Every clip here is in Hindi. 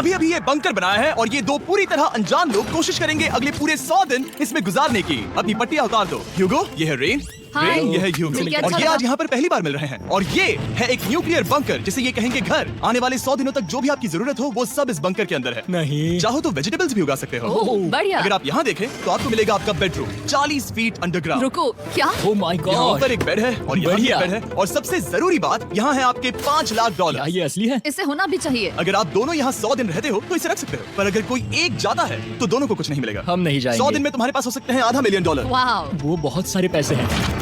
अभी अभी ये बंकर बनाया है और ये दो पूरी तरह अनजान लोग कोशिश करेंगे अगले पूरे 100 दिन इसमें गुजारने की। अपनी पट्टियां उतार दो। ह्यूगो, ये है रेन, ये है ह्यूमन और ये आज यहाँ पर पहली बार मिल रहे हैं। और ये है एक न्यूक्लियर बंकर जिसे ये कहेंगे घर। आने वाले 100 दिनों तक जो भी आपकी जरूरत हो वो सब इस बंकर के अंदर है। नहीं, चाहो तो वेजिटेबल्स भी उगा सकते हो। बढ़िया। अगर आप यहाँ देखें तो आपको मिलेगा आपका बेडरूम 40 फीट अंडरग्राउंड। रुको, क्या? ओह माय यहाँ गॉड, ऊपर एक बेड है और यहाँ भी एक बेड है और सबसे जरूरी बात यहाँ है आपके $5 लाख। क्या ये असली है? इसे होना भी चाहिए। अगर आप दोनों यहाँ 100 दिन रहते हो तो इसे रख सकते हो, पर अगर कोई एक ज्यादा है तो दोनों को कुछ नहीं मिलेगा। हम नहीं जाएंगे। 100 दिन में तुम्हारे पास हो सकते हैं $500 मिलियन। वाह, वो बहुत सारे पैसे हैं।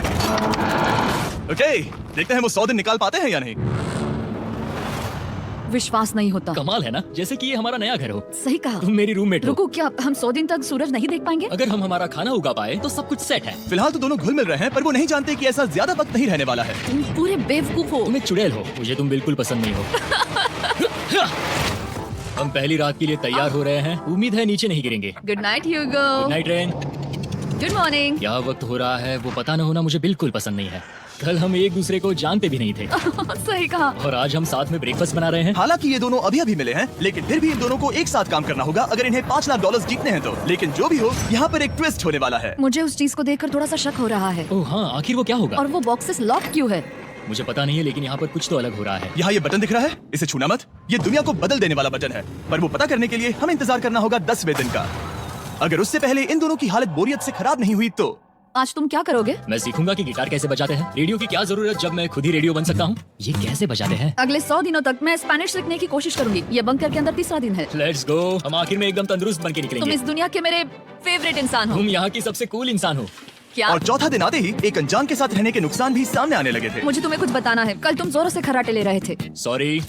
ओके, देखते हैं वो 100 दिन निकाल पाते हैं या नहीं। विश्वास नहीं होता। कमाल है ना, जैसे कि ये हमारा नया घर हो। सही कहा। तुम मेरी रूममेट हो। रुको, क्या हम 100 दिन तक सूरज नहीं देख पाएंगे? अगर हम हमारा खाना उगा पाए तो सब कुछ सेट है। फिलहाल तो दोनों घुल मिल रहे हैं, पर वो नहीं जानते कि ऐसा ज्यादा वक्त नहीं रहने वाला है। तुम पूरे बेवकूफ हो। तुम एक चुड़ैल हो, मुझे तुम बिल्कुल पसंद नहीं हो। हम पहली रात के लिए तैयार हो रहे हैं। उम्मीद है नीचे नहीं गिरेंगे। Good night Hugo. Good night रेन। Good morning. क्या वक्त हो रहा है वो पता न होना मुझे बिल्कुल पसंद नहीं है। कल हम एक दूसरे को जानते भी नहीं थे सही कहा। और आज हम साथ में ब्रेकफास्ट बना रहे हैं। हालांकि ये दोनों अभी अभी मिले हैं, लेकिन फिर भी इन दोनों को एक साथ काम करना होगा अगर इन्हें $5 लाख जीतने हैं तो। लेकिन जो भी हो, यहाँ पर एक ट्विस्ट होने वाला है। मुझे उस चीज को देखकर थोड़ा सा शक हो रहा है। ओह हाँ, आखिर वो क्या होगा? और वो बॉक्सेस लॉक क्यों है? मुझे पता नहीं है, लेकिन यहाँ पर कुछ तो अलग हो रहा है। यहाँ ये बटन दिख रहा है, इसे छूना मत। ये दुनिया को बदल देने वाला बटन है, पर वो पता करने के लिए हमें इंतजार करना होगा 10वें दिन का। अगर उससे पहले इन दोनों की हालत बोरियत से खराब नहीं हुई तो आज तुम क्या करोगे? मैं सीखूंगा कि गिटार कैसे बजाते हैं। रेडियो की क्या जरूरत जब मैं खुद ही रेडियो बन सकता हूँ। ये कैसे बजाते हैं? अगले 100 दिनों तक मैं स्पेनिश सीखने की कोशिश करूंगी। ये बंकर के अंदर तीसरा दिन है। Let's go. हम आखिर में एकदम तंदुरुस्त बन के तुम निकलेंगे। इस दुनिया के मेरे फेवरेट इंसान हो। तुम यहाँ की सबसे कूल इंसान हो। क्या? और चौथा दिन आते ही एक अनजान के साथ रहने के नुकसान भी सामने आने लगे थे। मुझे तुम्हें कुछ बताना है। कल तुम जोरों से खर्राटे ले रहे थे। सॉरी।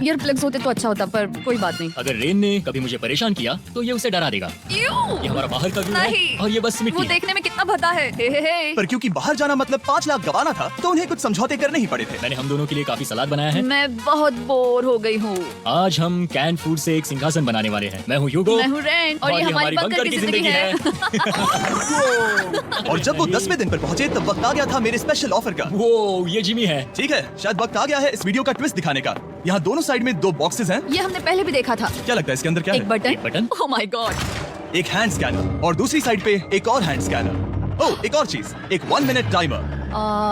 ईयर प्लग्स होते तो अच्छा होता, पर कोई बात नहीं। अगर रेन ने कभी मुझे परेशान किया तो ये उसे डरा देगा। ये हमारा बाहर का व्यू है नहीं। और ये बस वो मिट्टी है। देखने में कितना भद्दा है। हे। पर क्योंकि बाहर जाना मतलब 5 लाख गवाना था, तो उन्हें कुछ समझौते करने ही पड़े थे। मैंने हम दोनों के लिए काफी सलाद बनाया है। मैं बहुत बोर हो गई हूँ। आज हम कैन फूड से एक सिंहासन बनाने वाले हैं। मैं हूँ ह्यूगो। मैं हूँ रेन और ये हमारी बंकर की जिंदगी है। और जब वो 10वें दिन पर पहुंचे तब वक्त आ गया था मेरे स्पेशल ऑफर का। वो ये जिमी है। ठीक है, शायद वक्त आ गया है इस वीडियो का ट्विस्ट दिखाने का। यहाँ दोनों साइड में 2 बॉक्सेस हैं। ये हमने पहले भी देखा था। क्या लगता है इसके अंदर क्या एक है? बटन। Oh my God. एक हैंड स्कैनर और दूसरी साइड पे एक और हैंड स्कैनर। ओह, एक और चीज, एक 1 मिनट टाइमर।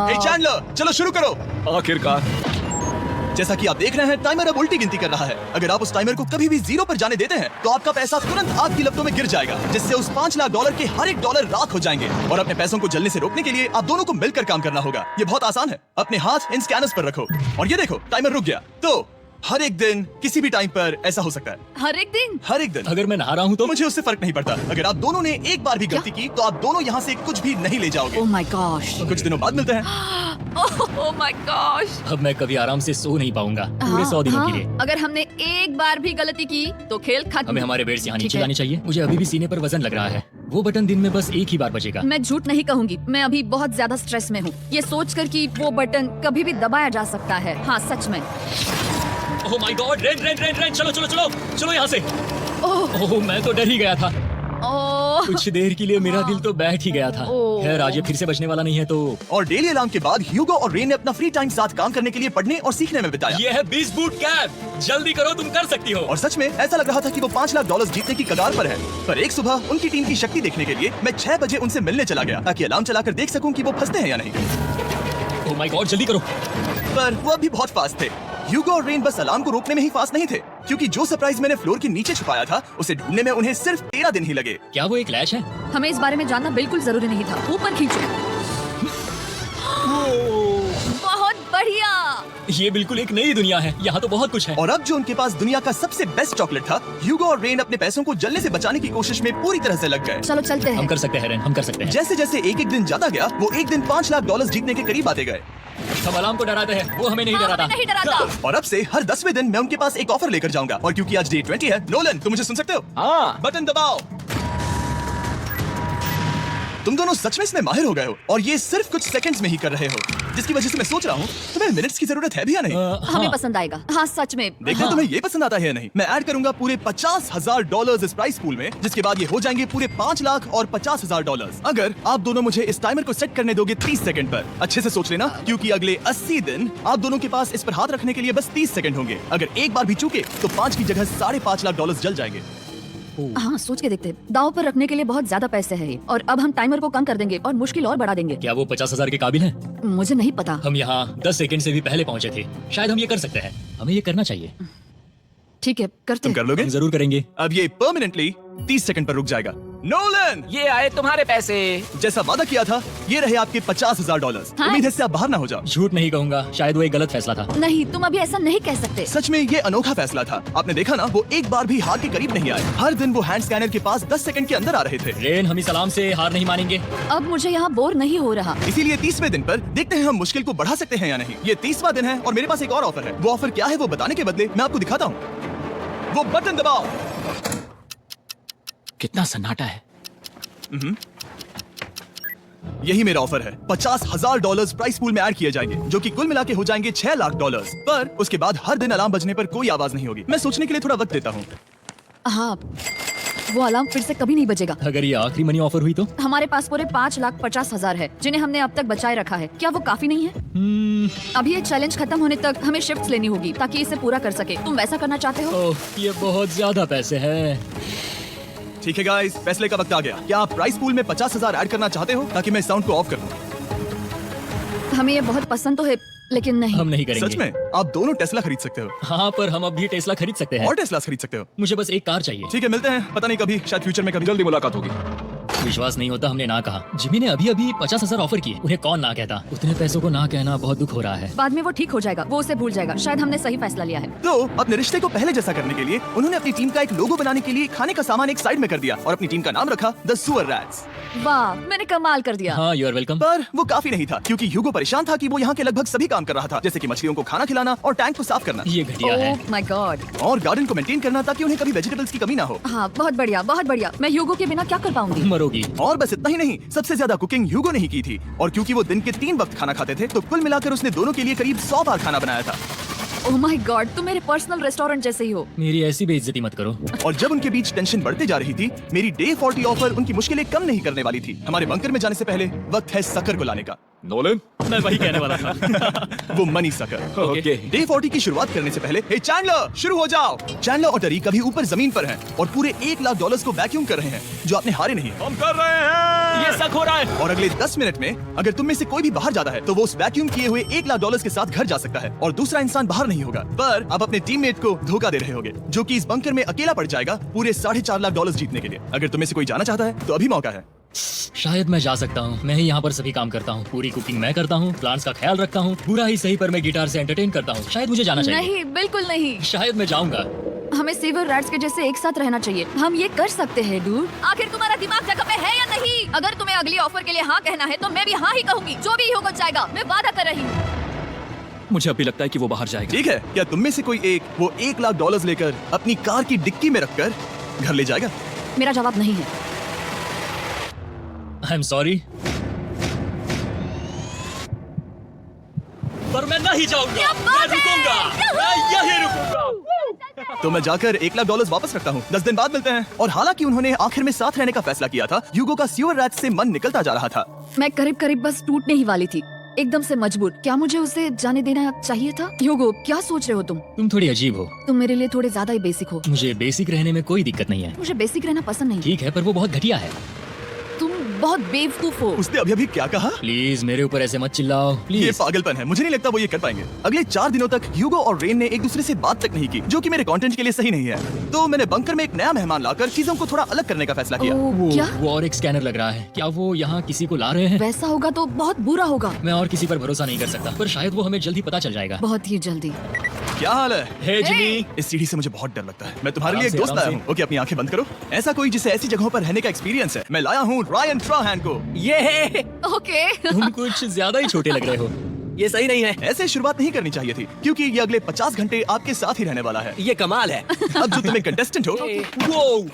हे चैंडलर, चलो शुरू करो। आखिरकार। जैसा कि आप देख रहे हैं, टाइमर अब उल्टी गिनती कर रहा है। अगर आप उस टाइमर को कभी भी 0 पर जाने देते हैं तो आपका पैसा तुरंत आग की लपटों में गिर जाएगा, जिससे उस $5 लाख के हर एक डॉलर राख हो जाएंगे। और अपने पैसों को जलने से रोकने के लिए आप दोनों को मिलकर काम करना होगा। ये बहुत आसान है। अपने हाथ इन स्कैनर्स पर रखो और ये देखो, टाइमर रुक गया। तो हर एक दिन किसी भी टाइम पर ऐसा हो सकता है। हर एक दिन? हर एक दिन। अगर मैं नहा रहा हूँ तो मुझे उससे फर्क नहीं पड़ता। अगर आप दोनों ने एक बार भी गलती की तो आप दोनों यहाँ से कुछ भी नहीं ले जाओगे। Oh my gosh. कुछ दिनों बाद मिलते हैं। Oh my gosh. अब मैं कभी आराम से सो नहीं पाऊंगा पूरे 100 दिनों के लिए। अगर हमने एक बार भी गलती की तो खेल खत्म। हमें हमारे बेड से यहाँ ठीक नीचे है। जानी चाहिए। मुझे अभी भी सीने पर वजन लग रहा है। वो बटन दिन में बस एक ही बार बजेगा। मैं झूठ नहीं कहूंगी, मैं अभी बहुत ज्यादा स्ट्रेस में हूँ, ये सोचकर कि वो बटन कभी भी दबाया जा सकता है। हाँ सच में। Oh my God, rain rain rain rain, चलो चलो चलो चलो यहाँ से। ओह ओह मैं तो डर ही गया था। ओह। कुछ देर के लिए मेरा दिल तो बैठ ही गया था। ओह। खैर आज ये फिर से बचने वाला नहीं है तो। और डेली अलार्म के बाद ह्यूगो और रेन ने अपना फ्री टाइम साथ काम करने के लिए पढ़ने और सीखने में बिताया। ये है 20 बूट कैप। जल्दी करो, तुम कर सकती हो। और सच में ऐसा लग रहा था कि वो $5 लाख जीतने की कगार पर है। पर एक सुबह उनकी टीम की शक्ति देखने के लिए मैं 6 बजे उनसे मिलने चला गया, ताकि अलार्म चलाकर देख सकूं कि वो फंसते हैं या नहीं। ओह माय गॉड, जल्दी करो। पर वो अभी बहुत फास्ट थे। ह्यूगो और रेन बस अलार्म को रोकने में ही फास्ट नहीं थे, क्योंकि जो सरप्राइज मैंने फ्लोर के नीचे छुपाया था उसे ढूंढने में उन्हें सिर्फ 13 दिन ही लगे। क्या वो एक लैच है? हमें इस बारे में जानना बिल्कुल जरूरी नहीं था। ऊपर खींचो। बहुत बढ़िया। ये बिल्कुल एक नई दुनिया है। यहाँ तो बहुत कुछ है। और अब जो उनके पास दुनिया का सबसे बेस्ट चॉकलेट था, ह्यूगो और रेन अपने पैसों को जलने से बचाने की कोशिश में पूरी तरह से लग गए। चलो चलते हम हैं। कर सकते हैं रेन, हम कर सकते हैं। जैसे जैसे एक एक दिन जाता गया, वो एक दिन $5 लाख जीतने के करीब आते गए। हम अलार्म को डराते हैं, वो हमें नहीं हाँ, डराता। हमें नहीं डराता। और अब से हर 10वें दिन मैं उनके पास एक ऑफर लेकर जाऊंगा। और क्योंकि आज डे 20 है, नोलन तुम मुझे सुन सकते हो? हाँ। बटन दबाओ। तुम दोनों सच में इसमें माहिर हो गए हो और ये सिर्फ कुछ सेकंड्स में ही कर रहे हो, जिसकी वजह से मैं सोच रहा हूँ तुम्हें मिनट्स की जरूरत है भी या नहीं। हमें पसंद आएगा। हाँ सच में। देखना तुम्हें ये पसंद आता है या नहीं। मैं ऐड करूंगा पूरे $50,000 इस प्राइस पूल में, जिसके बाद ये हो जाएंगे पूरे $5,50,000 अगर आप दोनों मुझे इस टाइमर को सेट करने दोगे 30 सेकंड पर। अच्छे से सोच लेना, क्योंकि अगले 80 दिन आप दोनों के पास इस पर हाथ रखने के लिए बस 30 सेकंड होंगे। अगर एक बार भी चूके तो 5 की जगह $5.5 जल जाएंगे। हाँ सोच के देखते, दाव पर रखने के लिए बहुत ज्यादा पैसे है और अब हम टाइमर को कम कर देंगे और मुश्किल और बढ़ा देंगे। क्या वो 50,000 के काबिल हैं? मुझे नहीं पता। हम यहाँ 10 सेकंड से भी पहले पहुँचे थे। शायद हम ये कर सकते हैं। हमें ये करना चाहिए। ठीक है करते तुम कर लोगे? हम जरूर करेंगे। अब ये परमानेंटली 30 सेकंड पर रुक जाएगा। नोलन, ये आए तुम्हारे पैसे। जैसा वादा किया था, ये रहे आपके $50,000। हाँ। उम्मीद है इससे आप बाहर ना हो जाओ। झूठ नहीं कहूंगा, शायद वो एक गलत फैसला था। नहीं, तुम अभी ऐसा नहीं कह सकते। सच में ये अनोखा फैसला था। आपने देखा ना, वो एक बार भी हार के करीब नहीं आए। हर दिन वो हैंड स्कैनर के पास 10 सेकंड के अंदर आ रहे थे। रेन, हम इस सलाम से हार नहीं मानेंगे। अब मुझे यहाँ बोर नहीं हो रहा। इसीलिए 30वें दिन पर देखते हैं हम मुश्किल को बढ़ा सकते हैं या नहीं। ये 30वां दिन है और मेरे पास एक और ऑफर है। वो ऑफर क्या है वो बताने के बदले मैं आपको दिखाता हूँ। वो बटन दबाओ। कितना सन्नाटा है। यही मेरा ऑफर है। $50,000 प्राइस पूल में ऐड किए जाएंगे, जो कि कुल मिला के हो जाएंगे $6 लाख। पर उसके बाद हर दिन अलार्म बजने पर कोई आवाज नहीं होगी। मैं सोचने के लिए थोड़ा वक्त देता हूँ। हाँ, वो अलार्म फिर से कभी नहीं बजेगा। अगर ये आखिरी मनी ऑफर हुई तो? हमारे पास पूरे 5,50,000 है, जिन्हें हमने अब तक बचाए रखा है। क्या वो काफी नहीं है? अभी ये चैलेंज खत्म होने तक हमें शिफ्ट्स लेनी होगी ताकि इसे पूरा कर सके। तुम वैसा करना चाहते हो? ओह, ये बहुत ज्यादा पैसे हैं। ठीक है गाइस, फैसले का वक्त आ गया। क्या आप प्राइस पूल में 50,000 ऐड करना चाहते हो ताकि मैं साउंड को ऑफ कर दूं? हमें ये बहुत पसंद तो है, लेकिन नहीं। हम नहीं करेंगे। सच में? आप दोनों टेस्ला खरीद सकते हो हाँ, पर हम अब भी टेस्ला खरीद सकते हैं। और टेस्ला खरीद सकते हो। मुझे बस एक कार चाहिए। ठीक है, मिलते हैं। पता नहीं कभी, शायद फ्यूचर में कभी। जल्दी मुलाकात होगी। विश्वास नहीं होता हमने ना कहा। जिमी ने अभी अभी 50,000 ऑफर किए। उन्हें कौन ना कहता। उतने पैसों को ना कहना बहुत दुख हो रहा है। बाद में वो ठीक हो जाएगा, वो उसे भूल जाएगा। शायद हमने सही फैसला लिया है। तो अपने रिश्ते को पहले जैसा करने के लिए उन्होंने अपनी टीम का एक लोगो बनाने के लिए खाने का सामान एक साइड में कर दिया और अपनी टीम का नाम रखा द सुअर रैट्स। वाह, मैंने कमाल कर दिया। हाँ, यू आर वेलकम। पर वो काफी नहीं था, क्योंकि ह्यूगो परेशान था कि वो यहाँ के लगभग सभी काम कर रहा था, जैसे कि मछलियों को खाना खिलाना और टैंक को साफ करना ये घटिया है। Oh my God. और गार्डन को मेंटेन करना ताकि उन्हें कभी वेजिटेबल्स की कमी ना हो। हाँ, बहुत बढ़िया, बहुत बढ़िया। मैं ह्यूगो के बिना क्या कर पाऊंगी? मरोगी। और बस इतना ही नहीं, सबसे ज्यादा कुकिंग ह्यूगो ने ही की थी। और क्योंकि वो दिन के 3 वक्त खाना खाते थे, तो कुल मिलाकर उसने दोनों के लिए करीब 100 बार खाना बनाया था। ओह माय गॉड, तुम मेरे पर्सनल रेस्टोरेंट जैसे ही हो। मेरी ऐसी बेइज्जती मत करो। और जब उनके बीच टेंशन बढ़ते जा रही थी, मेरी डे 40 ऑफर उनकी मुश्किलें कम नहीं करने वाली थी। हमारे बंकर में जाने से पहले वक्त है सकर को लाने का। नोलन, मैं वही कहने वाला था। वो मनी सकर। ओके। डे 40 की शुरुआत करने से पहले, हे चैंडलर, शुरू हो जाओ। चैंडलर और टरी कभी ऊपर जमीन पर हैं और पूरे $1 लाख को वैक्यूम कर रहे हैं, जो आपने हारे नहीं है। हम कर रहे हैं। ये शक हो रहा है। और अगले 10 मिनट में अगर तुम में से कोई भी बाहर जाता है, तो वो उस वैक्यूम किए हुए $1 लाख के साथ घर जा सकता है और दूसरा इंसान बाहर नहीं होगा। पर आप अपने टीममेट को धोखा दे रहे होगे, जो कि इस बंकर में अकेला पड़ जाएगा पूरे $4.5 लाख जीतने के लिए। अगर तुम में से कोई जाना चाहता है, तो अभी मौका है। शायद मैं जा सकता हूँ। मैं ही यहाँ पर सभी काम करता हूँ। पूरी कुकिंग मैं करता हूँ, प्लांट्स का ख्याल रखता हूँ। पूरा ही सही, पर मैं गिटार से एंटरटेन करता हूँ। शायद मुझे जाना चाहिए। नहीं, बिल्कुल नहीं। शायद मैं जाऊंगा। हमें सीवर रैट्स के जैसे एक साथ रहना चाहिए। हम ये कर सकते हैं डूड। आखिर तुम्हारा दिमाग जगह पे है या नहीं? अगर तुम्हें अगली ऑफर के लिए हाँ कहना है, तो मैं भी हाँ ही कहूंगी। जो भी हो जाएगा, मैं वादा कर रही हूँ। मुझे अभी लगता है कि वो बाहर जाएगा। ठीक है, क्या तुम में से कोई एक वो $1 लाख लेकर अपनी कार की डिक्की में रखकर घर ले जाएगा? मेरा जवाब नहीं है। आई एम सॉरी, पर मैं नहीं जाऊंगा। मैं रुकूंगा। मैं यही रुकूंगा। तो मैं जाकर $1 लाख वापस रखता हूँ। 10 दिन बाद मिलते हैं। और हालांकि उन्होंने आखिर में साथ रहने का फैसला किया था, ह्यूगो का सीवर रैट से मन निकलता जा रहा था। मैं करीब करीब बस टूटने ही वाली थी, एकदम से मजबूर। क्या मुझे उसे जाने देना चाहिए था? ह्यूगो, क्या सोच रहे हो तुम? तुम थोड़ी अजीब हो। तुम मेरे लिए थोड़े ज्यादा ही बेसिक हो। मुझे बेसिक रहने में कोई दिक्कत नहीं है। मुझे बेसिक रहना पसंद नहीं। ठीक है, पर वो बहुत घटिया है। तुम बहुत बेवकूफ हो। उसने अभी क्या कहा? प्लीज मेरे ऊपर ऐसे मत चिल्लाओ, ये प्लीज। पागलपन है। मुझे नहीं लगता वो ये कर पाएंगे। अगले 4 दिनों तक ह्यूगो और रेन ने एक दूसरे से बात तक नहीं की, जो कि मेरे कंटेंट के लिए सही नहीं है। तो मैंने बंकर में एक नया मेहमान लाकर चीजों को थोड़ा अलग करने का फैसला किया। ओह, क्या? वो और एक स्कैनर लग रहा है। क्या वो यहाँ किसी को ला रहे हैं? वैसा होगा तो बहुत बुरा होगा। मैं और किसी पर भरोसा नहीं कर सकता, पर शायद वो हमें जल्दी पता चल जाएगा। बहुत ही जल्दी। क्या हाल है? हे जिमी। इस सीढ़ी से मुझे बहुत डर लगता है। मैं तुम्हारे लिए एक आराम से, दोस्त लाया आराम हूँ। ओके, अपनी आंखें बंद करो। ऐसा कोई जिसे ऐसी जगहों पर रहने का एक्सपीरियंस है। मैं लाया हूँ रायन ट्राहैन को। ओके। तुम कुछ ज्यादा ही छोटे लग रहे हो। ये सही नहीं है। ऐसे शुरुआत नहीं करनी चाहिए थी, क्योंकि ये अगले 50 घंटे आपके साथ ही रहने वाला है। ये कमाल है। अब जो तुम्हें कंटेस्टेंट हो, वो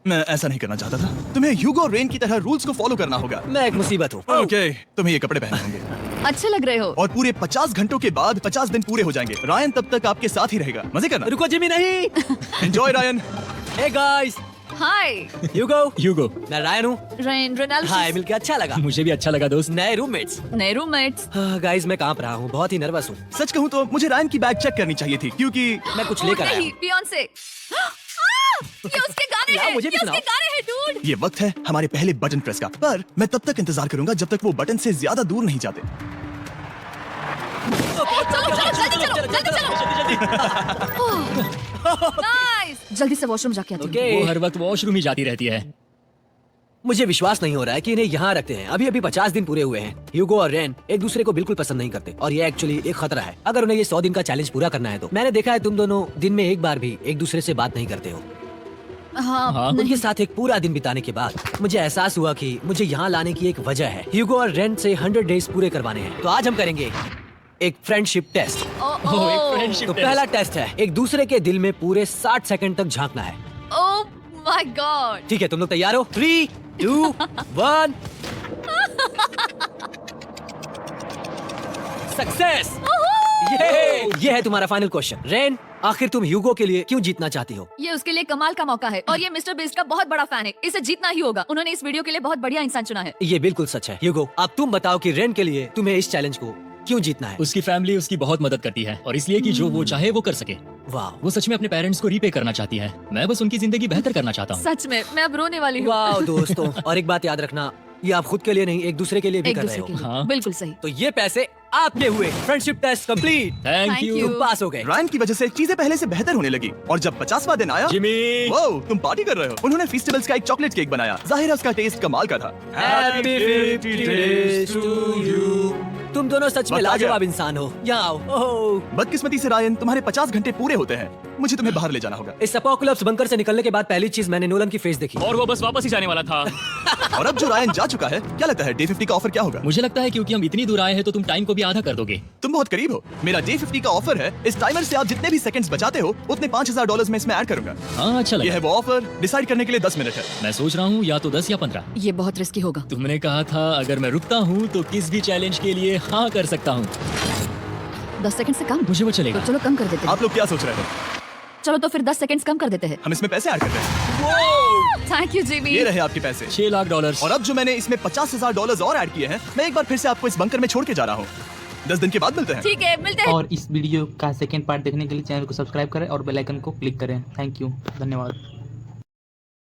मैं ऐसा नहीं करना चाहता था। तुम्हें ह्यूगो और रेन की तरह रूल्स को फॉलो करना होगा। मैं एक मुसीबत हूँ। ओके, तुम्हें ये कपड़े पहनने होंगे अच्छे लग रहे हो। और पूरे 50 घंटों के बाद 50 दिन पूरे हो जाएंगे। रायन तब तक आपके साथ ही रहेगा। मजे करना। रुको जिमी, नहीं। Enjoy Ryan. हे गाइस, हाय ह्यूगो। ह्यूगो, मैं रायन हूँ। Rain Reynold. हाय, मिलके अच्छा लगा। मुझे भी अच्छा लगा दोस्त। नए रूममेट्स। नए रूममेट्स। गाइस, मैं कांप रहा हूँ, बहुत ही नर्वस हूँ। सच कहूँ तो मुझे रायन की बैग चेक करनी चाहिए थी, क्योंकि मैं कुछ लेकर आया नहीं, हूँ। बियॉन्से। ये उसके गाने यार, हैं। मुझे भी ये सुनाओ। उसके गाने हैं, डूड। ये वक्त है हमारे पहले बटन प्रेस का। पर मैं तब तक इंतजार करूंगा जब तक वो बटन से ज्यादा दूर नहीं जाते। चलो जल्दी चलो। नाइस। जल्दी से वॉशरूम जाके आती हूँ। ओके। वो हर वक्त वॉशरूम ही जाती रहती है। मुझे विश्वास नहीं हो रहा है कि इन्हें यहाँ रखते हैं। अभी अभी 50 दिन पूरे हुए हैं। ह्यूगो और रेन एक दूसरे को बिल्कुल पसंद नहीं करते और ये एक्चुअली एक खतरा है। अगर उन्हें ये 100 दिन का चैलेंज पूरा करना है तो। मैंने देखा है तुम दोनों दिन में एक बार भी एक दूसरे से बात नहीं करते हो। हाँ, हाँ। उनके साथ एक पूरा दिन बिताने के बाद मुझे एहसास हुआ कि मुझे यहाँ लाने की एक वजह है। ह्यूगो और रेन से 100 डेज पूरे करवाने हैं। तो आज हम करेंगे एक फ्रेंडशिप टेस्ट। ओह, एक फ्रेंडशिप तो टेस्ट। पहला टेस्ट है एक दूसरे के दिल में पूरे 60 सेकंड तक झांकना है। Oh my God. ठीक है, तुम लोग तैयार हो? 3, 2, 1। सक्सेस! ये है तुम्हारा फाइनल क्वेश्चन। रेन, आखिर तुम ह्यूगो के लिए क्यों जीतना चाहती हो? ये उसके लिए कमाल का मौका है और ये मिस्टर बीस्ट का बहुत बड़ा फैन है। इसे जीतना ही होगा। उन्होंने इस वीडियो के लिए बहुत बढ़िया इंसान चुना है। ये बिल्कुल सच है। ह्यूगो, अब तुम बताओ कि रेन के लिए तुम्हें इस चैलेंज को क्यों जीतना है? उसकी फैमिली उसकी बहुत मदद करती है और इसलिए कि जो वो चाहे वो कर सके। वाह, वो सच में अपने पेरेंट्स को रीपे करना चाहती है। मैं बस उनकी जिंदगी बेहतर करना चाहता हूँ। सच में मैं अब रोने वाली हूँ। वाह दोस्तों। और एक बात याद रखना, ये आप खुद के लिए नहीं, एक दूसरे के लिए भी एक कर रहे दूसरे हो। के लिए। हाँ। बिल्कुल सही। तो ये पैसे आपके हुए। Friendship test complete. Thank Thank you. you। तुम पास हो गए। रायन की वजह से चीजें पहले से बेहतर होने लगी और जब 50वां दिन आया, जिमी, वो तुम पार्टी कर रहे हो। उन्होंने फेस्टिवल्स का एक चॉकलेट केक बनाया। जाहिर है उसका टेस्ट कमाल का था। Happy 50 days to you। तुम दोनों सच में वक्त आ गया। लाजवाब इंसान हो। यहाँ आओ। ओह। बदकिस्मती से रायन, तुम्हारे 50 घंटे पूरे होते हैं। मुझे तुम्हें बाहर ले जाना होगा। इस अपोकलिप्स बंकर से निकलने के बाद पहली चीज मैंने नोलन की फेस देखी। और वो बस वापस ही जाने वाला था। और अब जो रायन जा चुका है, क्या लगता है डे 50 का ऑफर क्या होगा? मुझे लगता है क्योंकि हम इतनी दूर आए हैं तो तुम टाइम को भी आधा कर दोगे। तुम बहुत करीब हो। मेरा डे 50 का ऑफर है। इस टाइमर से आप जितने भी सेकंड्स बचाते हो उतने $5000 में इसमें ऐड करूंगा। हाँ, अच्छा ये लगा। है वो ऑफर। डिसाइड करने के लिए 10 मिनट है। मैं सोच रहा हूँ या तो 10 या 15। ये बहुत रिस्की होगा। तुमने कहा था अगर मैं रुकता हूँ तो किस भी चैलेंज के लिए हाँ कर सकता हूँ। 10 सेकंड से कम। मुझे वो तो चलेगा। चलो कम कर देते हैं। आप लोग क्या सोच रहे हो? चलो तो फिर 10 सेकंड्स कम कर देते हैं। हम इसमें पैसे ऐड करते हैं। Thank you Jimmy. ये रहे आपके पैसे। $6 लाख। और अब जो मैंने इसमें $50,000 और ऐड किए हैं, मैं एक बार फिर से आपको इस बंकर में छोड़ के जा रहा हूँ। 10 दिन के बाद मिलते हैं। ठीक है, मिलते हैं। और इस वीडियो का सेकेंड पार्ट देखने के लिए चैनल को सब्सक्राइब करें और बेल आइकन को क्लिक करें। थैंक यू, धन्यवाद।